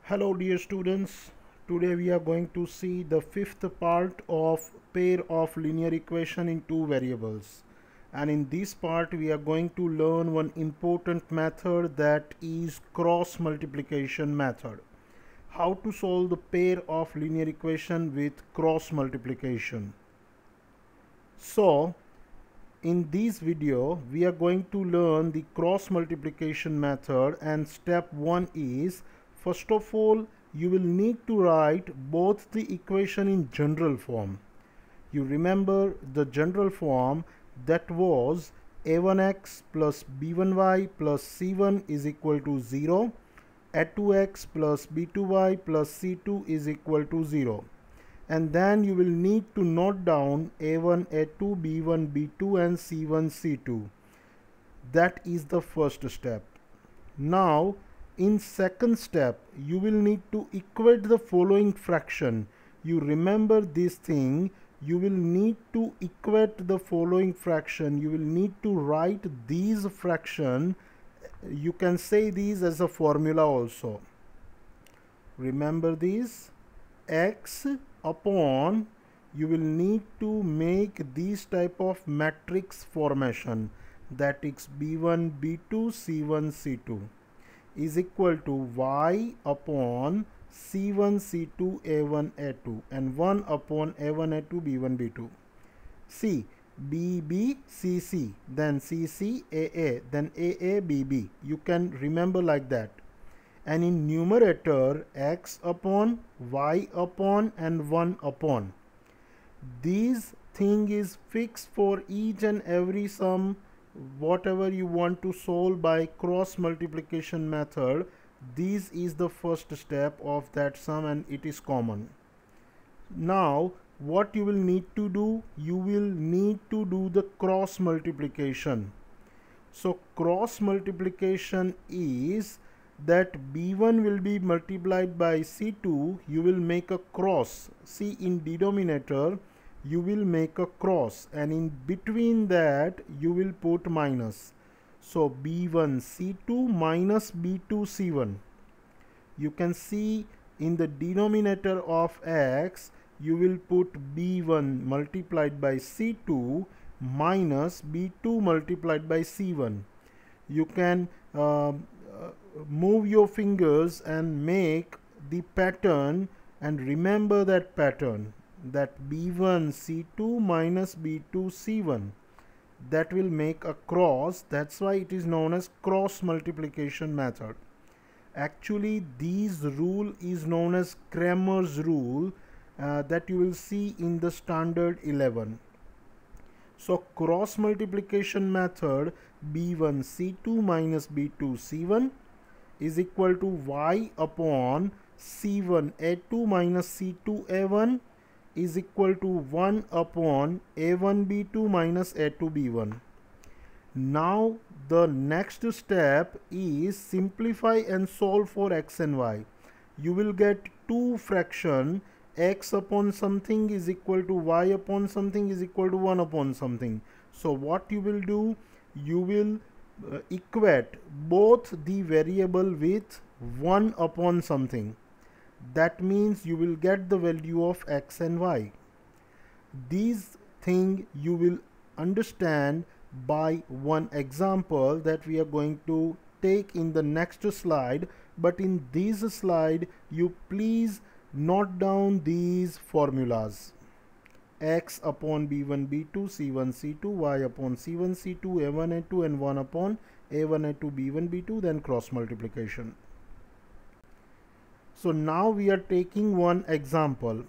Hello dear students, today we are going to see the fifth part of pair of linear equation in two variables, and in this part we are going to learn one important method, that is cross multiplication method. How to solve the pair of linear equation with cross multiplication. So in this video we are going to learn the cross multiplication method, and step 1 is, first of all, you will need to write both the equation in general form. You remember the general form, that was a1x plus b1y plus c1 is equal to 0, a2x plus b2y plus c2 is equal to 0. And then you will need to note down a1, a2, b1, b2 and c1, c2. That is the first step. Now in second step, you will need to equate the following fraction. You remember this thing, you will need to equate the following fraction. You will need to write these fraction. You can say these as a formula also. Remember these, x upon, you will need to make these type of matrix formation, that is b1, b2, c1, c2 is equal to y upon c1, c2, a1, a2 and 1 upon a1, a2, b1, b2. C, b, b, c, c, then c, c, a, a, then a, b, b. You can remember like that. And in numerator, x upon, y upon and 1 upon. This thing is fixed for each and every sum. Whatever you want to solve by cross multiplication method, this is the first step of that sum and it is common. Now what you will need to do, you will need to do the cross multiplication. So cross multiplication is that b1 will be multiplied by c2, you will make a cross. See, in denominator you will make a cross, and in between that you will put minus. So b1 c2 minus b2 c1. You can see in the denominator of x, you will put b1 multiplied by c2 minus b2 multiplied by c1. You can move your fingers and make the pattern, and remember that pattern, that b1 c2 minus b2 c1, that will make a cross. That's why it is known as cross multiplication method. Actually this rule is known as Cramer's rule, that you will see in the standard 11. So cross multiplication method, b1 c2 minus b2 c1 is equal to y upon c1 a2 minus c2 a1 is equal to 1 upon a1 b2 minus a2 b1. Now the next step is simplify and solve for x and y. You will get two fraction, x upon something is equal to y upon something is equal to 1 upon something. So what you will do, you will equate both the variable with 1 upon something. That means you will get the value of x and y. These thing you will understand by one example that we are going to take in the next slide. But in this slide, you please note down these formulas: x upon b1 b2 c1 c2, y upon c1 c2, a1 a2 and 1 upon a1 a2 b1 b2, then cross multiplication. So now we are taking one example.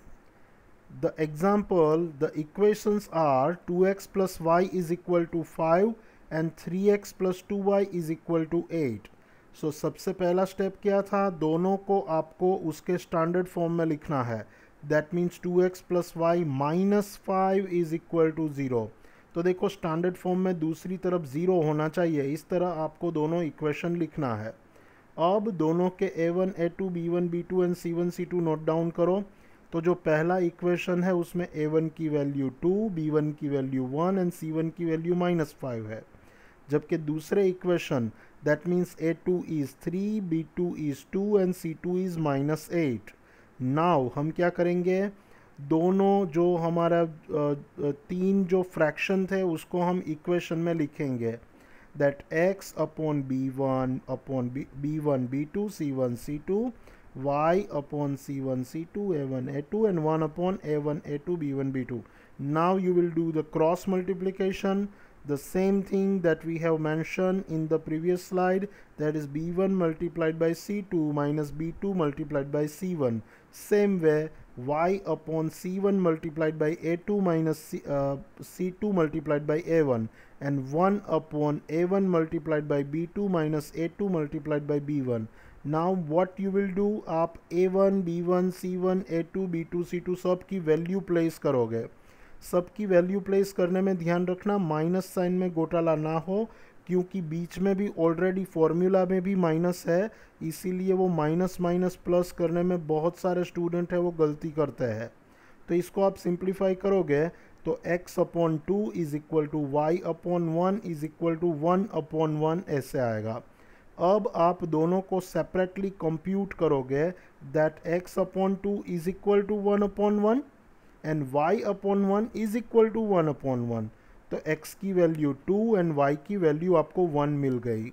The example, the equations are 2x plus y is equal to 5 and 3x plus 2y is equal to 8. So सबसे पहला step क्या था, दोनों को आपको उसके standard form में लिखना है. That means 2x plus y minus 5 is equal to 0. तो देखो स्टैंडर्ड फॉर्म में दूसरी तरफ 0 होना चाहिए. इस तरह आपको दोनों इक्वेशन लिखना है. अब दोनों के a1, a2, b1, b2 and c1, c2 note down करो. तो जो पहला इक्वेशन है उसमें a1 की वैल्यू 2, b1 की वैल्यू 1 एंड c1 की वैल्यू -5 है. जबकि दूसरे equation that means A2 is 3, B2 is 2 and C2 is -8। Now हम क्या करेंगे, दोनों जो हमारा तीन जो फ्रैक्शन थे उसको हम इक्वेशन में लिखेंगे, that x upon B1 upon B1 B2 C1 C2 y upon C1 C2 A1 A2 and 1 upon A1 A2 B1 B2. Now you will do the cross multiplication, the same thing that we have mentioned in the previous slide, that is B1 multiplied by C2 minus B2 multiplied by C1. Same way y upon C1 multiplied by A2 minus C2 multiplied by A1 and 1 upon A1 multiplied by B2 minus A2 multiplied by B1. Now what you will do, आप A1 B1 C1 A2 B2 C2 सब की value place करोगे। सब की value place करने में ध्यान रखना माइनस साइन में घोटाला ना हो, क्योंकि बीच में भी ऑलरेडी फॉर्मूला में भी माइनस है, इसीलिए वो माइनस माइनस प्लस करने में बहुत सारे स्टूडेंट हैं वो गलती करते हैं। तो इसको आप सिंप्लीफाई करोगे तो x upon 2 is equal to Y upon 1 is equal to 1 upon 1 ऐसे आएगा। अब आप दोनों को सेपरेटली कंप्यूट करोगे, that x upon 2 is equal to 1 upon 1 and y upon 1 is equal to 1 upon 1। तो x की वैल्यू 2 एंड y की वैल्यू आपको 1 मिल गई।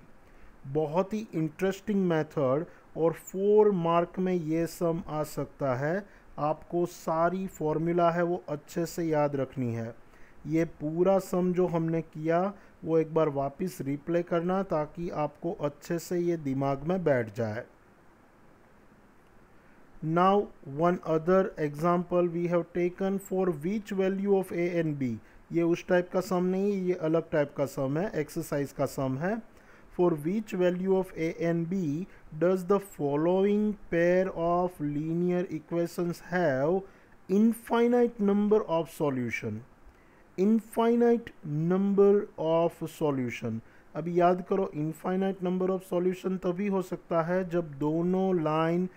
बहुत ही इंटरेस्टिंग मेथड, और 4 मार्क में ये सम आ सकता है। आपको सारी फॉर्मूला है वो अच्छे से याद रखनी है। ये पूरा सम जो हमने किया वो एक बार वापस रिप्ले करना, ताकि आपको अच्छे से ये दिमाग में बैठ जाए। Now one other example we have taken for which value of A and B. ये उस टाइप का सम नहीं, ये अलग टाइप का सम है, एक्सरसाइज का सम है। For which value of A and B does the following pair of linear equations have infinite number of solution. Infinite number of solution, अभी याद करो, इनफाइनाइट नंबर ऑफ सॉल्यूशन तभी हो सकता है जब दोनों लाइन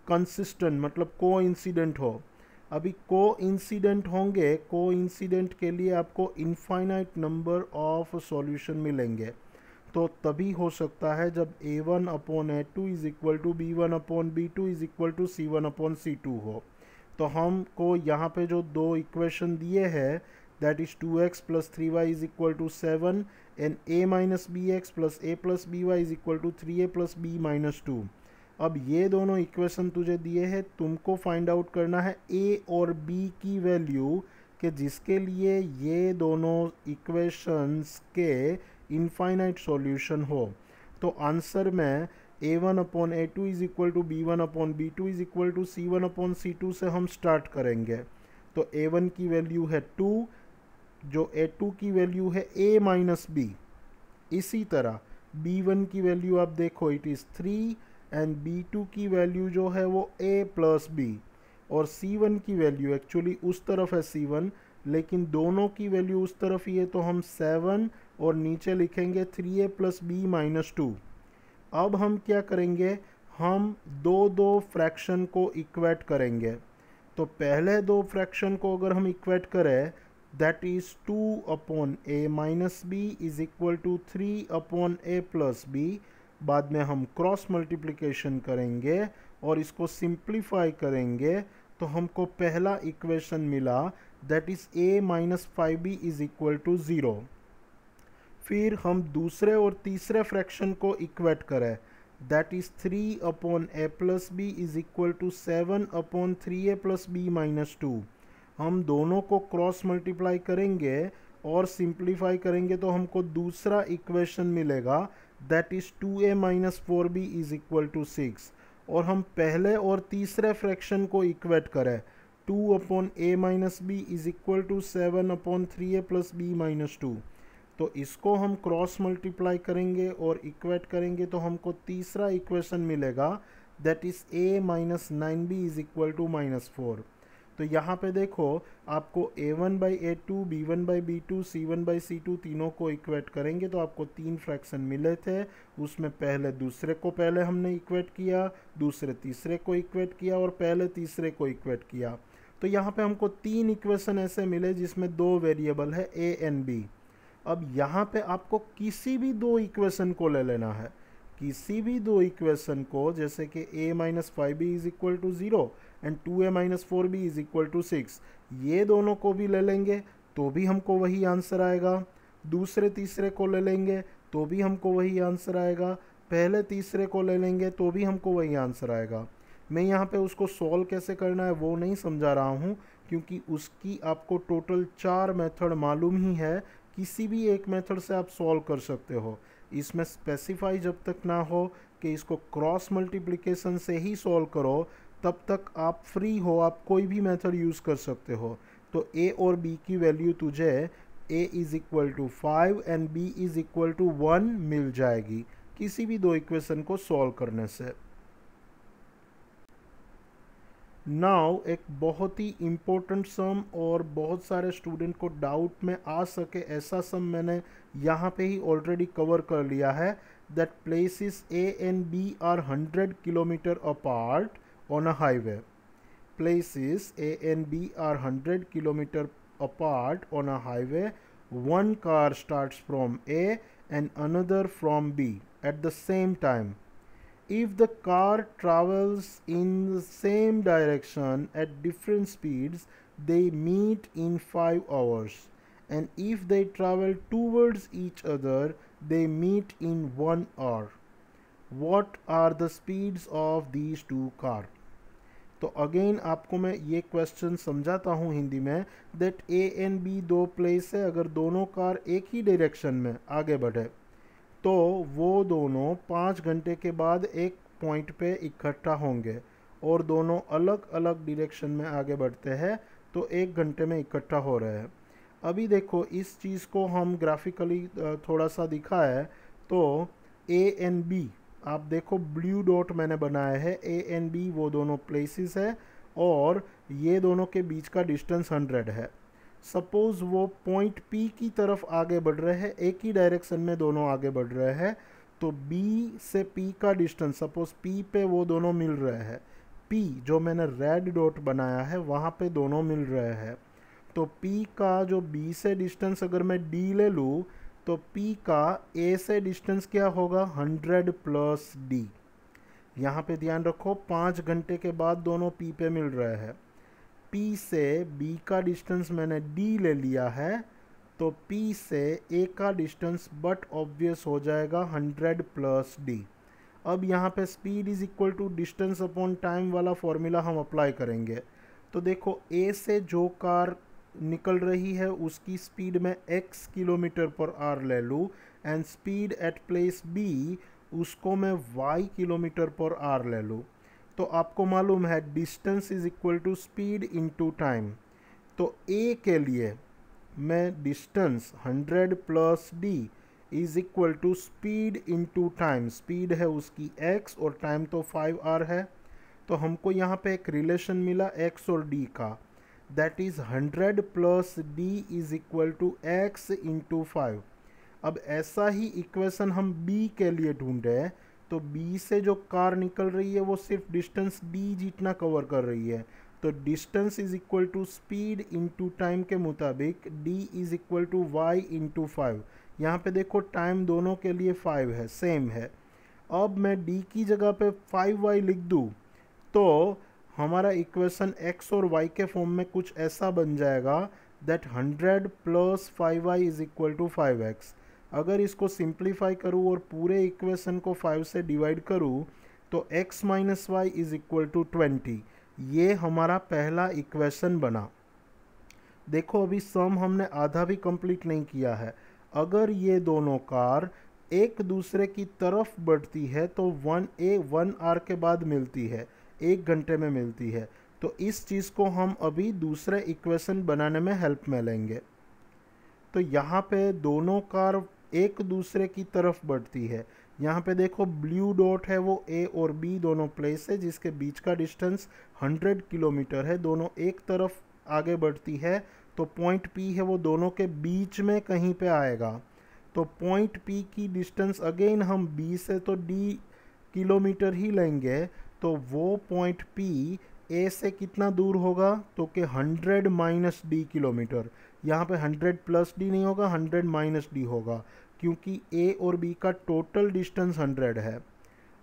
कंसिस्टेंट मतलब कोइंसिडेंट हो। अभी कोइंसिडेंट होंगे, कोइंसिडेंट के लिए आपको इनफाइनाइट नंबर ऑफ सॉल्यूशन मिलेंगे। तो तभी हो सकता है जब A1 upon A2 is equal to B1 upon B2 is equal to C1 upon C2 हो। तो हमको यहाँ पे जो दो इक्वेशन दिए हैं, that is 2x plus 3y is equal to 7 and a minus bx plus a plus by is equal to 3a plus b minus 2। अब ये दोनों इक्वेशन तुझे दिए हैं, तुमको फाइंड आउट करना है a और b की वैल्यू, कि जिसके लिए ये दोनों इक्वेशंस के इनफाइनाइट सॉल्यूशन हो। तो आंसर में a1 upon a2 is equal to b1 upon b2 is equal to c1 upon c2 से हम स्टार्ट करेंगे। तो a1 की वैल्यू है 2, जो A2 की वैल्यू है A माइनस बी। इसी तरह B1 की वैल्यू आप देखो, इट इज़ 3 एंड B2 की वैल्यू जो है वो A प्लस बी, और C1 की वैल्यू एक्चुअली उस तरफ है C1, लेकिन दोनों की वैल्यू उस तरफ ही है, तो हम 7 और नीचे लिखेंगे 3A प्लस बी माइनस 2। अब हम क्या करेंगे, हम दो फ्रैक्शन को इक्वेट करेंगे। तो पहले दो फ्रैक्शन को अगर हम इक्वेट करें, that is 2 upon a minus b is equal to 3 upon a plus b। बाद में हम क्रॉस मल्टीप्लिकेशन करेंगे और इसको सिंप्लीफाई करेंगे, तो हमको पहला इक्वेशन मिला, that is a minus 5b is equal to 0। फिर हम दूसरे और तीसरे फ्रैक्शन को इक्वेट करें, that is 3 upon a plus b is equal to 7 upon 3a plus b minus 2। हम दोनों को क्रॉस मल्टीप्लाई करेंगे और सिंप्लीफाई करेंगे, तो हमको दूसरा इक्वेशन मिलेगा, that is 2a minus 4b is equal to 6। और हम पहले और तीसरे फ्रैक्शन को इक्वेट करें, 2 upon a minus B is equal to 7 upon 3a plus b minus 2। तो इसको हम क्रॉस मल्टीप्लाई करेंगे और इक्वेट करेंगे, तो हमको तीसरा इक्वेशन मिलेगा, that is a minus 9b is equal to minus 4। तो यहाँ पे देखो, आपको a1 by a2 b1 by b2 c1 by c2 तीनों को इक्वेट करेंगे, तो आपको तीन फ्रैक्शन मिले थे। उसमें पहले दूसरे को पहले हमने इक्वेट किया, दूसरे तीसरे को इक्वेट किया और पहले तीसरे को इक्वेट किया। तो यहाँ पे हमको तीन इक्वेशन ऐसे मिले जिसमें दो वेरिएबल है a एंड b। अब यहाँ पे आपको किसी भी दो इक्वेशन को ले लेना है, किसी भी दो इक्वेशन को, जैसे कि a minus 5b is equal to 0 and 2a minus 4b is equal to 6, ये दोनों को भी ले लेंगे तो भी हमको वही आंसर आएगा। दूसरे तीसरे को ले लेंगे तो भी हमको वही आंसर आएगा। पहले तीसरे को ले लेंगे तो भी हमको वही आंसर आएगा। मैं यहाँ पे उसको सॉल्व कैसे करना है वो नहीं समझा रहा हूँ, क्योंकि उसकी आपको टोटल 4 मेथड मालूम ही है। किसी भी एक मेथड से आप सॉल्व कर सकते हो। इसमें स्पेसिफाई जब तक ना हो कि इसको क्रॉस मल्टीप्लिकेशन से ही सॉल्व करो, तब तक आप फ्री हो, आप कोई भी मेथड यूज़ कर सकते हो। तो a और b की वैल्यू तुझे a is equal to 5 and b is equal to 1 मिल जाएगी किसी भी दो इक्वेशन को सॉल्व करने से। नाउ एक बहुत ही इम्पोर्टेंट सम और बहुत सारे स्टूडेंट को डाउट में आ सके ऐसा सम मैंने यहाँ पे ही ऑलरेडी कवर कर लिया है, that places A and B are 100 kilometre apart on a highway. Places A and B are 100 kilometer apart on a highway. One car starts from A and another from B at the same time. If the car travels in the same direction at different speeds, they meet in 5 hours. And if they travel towards each other, they meet in 1 hour. What are the speeds of these two cars? तो again आपको मैं ये question समझाता हूँ हिंदी में, that A and B दो place है, अगर दोनों कार एक ही डायरेक्शन में आगे बढ़े तो वो दोनों 5 घंटे के बाद एक पॉइंट पे इकट्ठा होंगे, और दोनों अलग अलग डायरेक्शन में आगे बढ़ते हैं तो 1 घंटे में इकट्ठा हो रहे हैं। अभी देखो इस चीज़ को हम ग्राफिकली थोड़ा सा दिखा है, तो ए एंड बी आप देखो ब्लू डॉट मैंने बनाया है, ए एंड बी वो दोनों प्लेसेस है और ये दोनों के बीच का डिस्टेंस 100 है। सपोज़ वो पॉइंट पी की तरफ आगे बढ़ रहे हैं, एक ही डायरेक्शन में दोनों आगे बढ़ रहे हैं, तो बी से पी का डिस्टेंस, सपोज़ पी पे वो दोनों मिल रहे हैं, पी जो मैंने रेड डॉट बनाया है वहाँ पे दोनों मिल रहे हैं, तो पी का जो बी से डिस्टेंस अगर मैं डी ले लूँ तो P का A से डिस्टेंस क्या होगा 100 प्लस D। यहाँ पे ध्यान रखो 5 घंटे के बाद दोनों P पे मिल रहे हैं। P से B का डिस्टेंस मैंने D ले लिया है, तो P से A का डिस्टेंस बट ऑब्वियस हो जाएगा 100 प्लस D। अब यहाँ पे speed is equal to distance upon time वाला फॉर्मूला हम अप्लाई करेंगे। तो देखो A से जो कार निकल रही है उसकी स्पीड में x किलोमीटर पर आवर ले लूँ, and speed at place B उसको मैं y किलोमीटर पर आवर ले लूँ, तो आपको मालूम है distance is equal to speed into time. तो A के लिए मैं distance 100 plus D is equal to speed into time, speed है उसकी x और टाइम तो 5 आवर है, तो हमको यहाँ पे एक रिलेशन मिला x और D का, that is 100 plus D is equal to x into 5। अब ऐसा ही इक्वेशन हम B के लिए ढूंढे हैं, तो B से जो कार निकल रही है वो सिर्फ डिस्टेंस D जितना कवर कर रही है, तो distance is equal to speed into time के मुताबिक D is equal to y into 5। यहाँ पे देखो टाइम दोनों के लिए 5 है, सेम है। अब मैं D की जगह पे 5y लिख दूँ तो हमारा इक्वेशन x और y के फॉर्म में कुछ ऐसा बन जाएगा, that 100 plus 5y is equal to 5x। अगर इसको सिंप्लीफाई करूँ और पूरे इक्वेशन को 5 से डिवाइड करूँ तो x minus Y is equal to 20। ये हमारा पहला इक्वेशन बना। देखो अभी सम हमने आधा भी कंप्लीट नहीं किया है। अगर ये दोनों कार एक दूसरे की तरफ बढ़ती है तो 1 आवर के बाद मिलती है, 1 घंटे में मिलती है, तो इस चीज़ को हम अभी दूसरे इक्वेशन बनाने में हेल्प में लेंगे। तो यहाँ पे दोनों कार एक दूसरे की तरफ बढ़ती है। यहाँ पे देखो ब्लू डॉट है वो A और B दोनों प्लेस है जिसके बीच का डिस्टेंस 100 किलोमीटर है, दोनों एक तरफ आगे बढ़ती है, तो पॉइंट P है वो दोनों के बीच में कहीं पे आएगा। तो पॉइंट P की डिस्टेंस अगेन हम B से तो D किलोमीटर ही लेंगे, तो वो पॉइंट P A से कितना दूर होगा, तो कि 100 माइनस D किलोमीटर। यहाँ पे 100 प्लस डी नहीं होगा, 100 माइनस डी होगा, क्योंकि ए और बी का टोटल डिस्टेंस 100 है।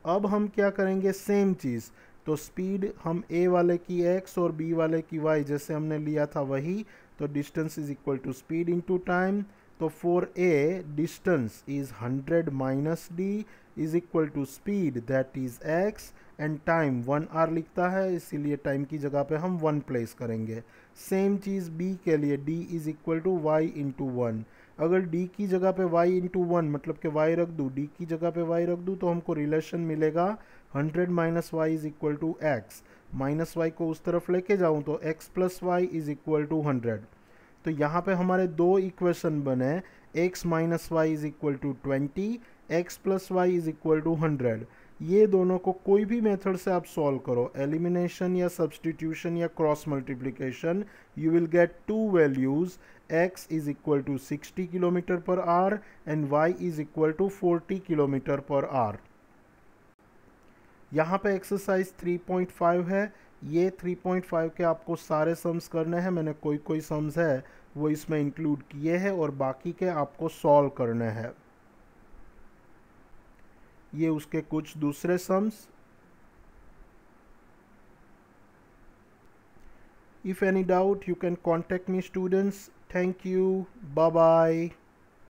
अब हम क्या करेंगे, सेम चीज़, तो स्पीड हम ए वाले की x और बी वाले की y जैसे हमने लिया था वही, तो distance is equal to speed into time. तो for a distance is 100 minus D is equal to speed that is x, and time 1 R लिखता है, इसीलिए टाइम की जगह पे हम 1 प्लेस करेंगे। सेम चीज़ b के लिए, d is equal to Y into 1। अगर d की जगह पे y इंटू 1 मतलब कि y रख दूँ, d की जगह पे y रख दूँ, तो हमको रिलेशन मिलेगा 100 minus Y is equal to X. Minus Y को उस तरफ लेके जाऊँ तो x plus Y is equal to 100। तो यहाँ पे हमारे दो इक्वेशन बने, x minus Y is equal to 20, x plus Y is equal to 100। ये दोनों को कोई भी मेथड से आप सॉल्व करो, एलिमिनेशन या सब्सटीट्यूशन या cross multiplication, you will get two values, x is equal to 60 kilometre per hour and y is equal to 40 kilometre per hour. यहाँ पे एक्सरसाइज 3.5 है, ये 3.5 के आपको सारे सम्स करने हैं। मैंने कोई कोई सम्स है वो इसमें इंक्लूड किए हैं और बाकी के आपको सॉल्व करने हैं। ये उसके कुछ दूसरे sums. If any doubt, you can contact me, students. Thank you. Bye bye.